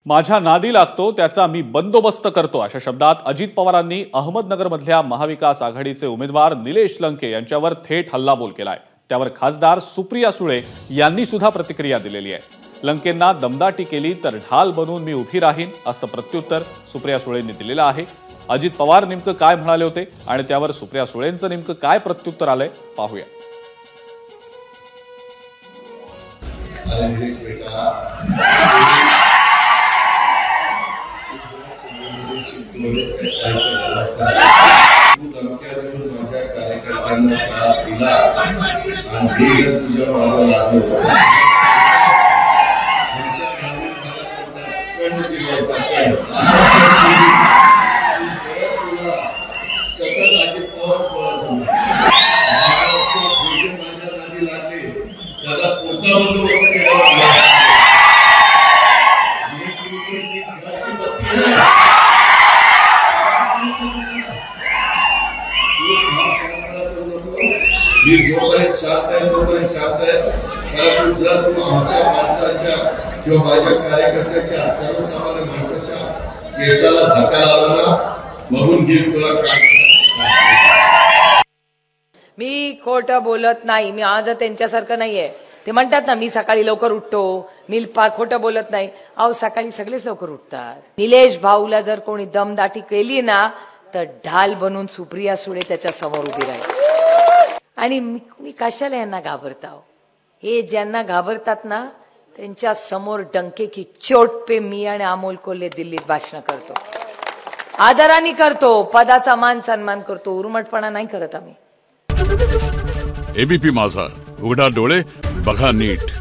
माझ्या नादी लागतो त्याचा मी बंदोबस्त करतो अशा शब्दात अजित पवारांनी अहमदनगरमधल्या महाविकास आघाडीचे उमेदवार निलेश लंके यांच्यावर थेट हल्लाबोल केलाय। त्यावर खासदार सुप्रिया सुळे यांनी सुद्धा प्रतिक्रिया दिलेली आहे। लंकेंना दमदाटी केली तर ढाल बनून मी उभी राहीन असं प्रत्युत्तर सुप्रिया सुळेंनी दिलेलं आहे। अजित पवार नेमकं काय म्हणाले होते आणि त्यावर सुप्रिया सुळेंचं नेमकं काय प्रत्युत्तर आलंय पाहूया। माझ्या कार्यकर्त्यांना त्रास दिला आणि तुझ्या मागे लागलो मी जोपर्यंत शांत आहे तोपर्यंत शांत आहे। परंतु जर तू आमच्या माणसाच्या किंवा माझ्या कार्यकर्त्याच्या सर्वसामान्य माणसाच्या केसाला धक्का लावला ना बघून घे तुला काय। मी खोटं बोलत नाही। मी आज त्यांच्यासारखं नाहीये। ते म्हणतात ना मी सकाळी लवकर उठतो, मी खोटं बोलत नाही। अहो सकाळी सगळेच लवकर उठतात। निलेश भाऊला जर कोणी दमदाटी केली ना तर ढाल बनून सुप्रिया सुळे त्याच्या समोर उभी राहील। आणि मी कशाला यांना घाबरताव? हे ज्यांना घाबरतात ना त्यांच्या समोर डंके की चोट पे मी आणि अमोल कोल्हे दिल्लीत भाषण करतो, आदराने करतो, पदाचा मान सन्मान करतो, उर्मटपणा नाही करत आम्ही। एबीपी माझा, उघडा डोळे बघा नीट।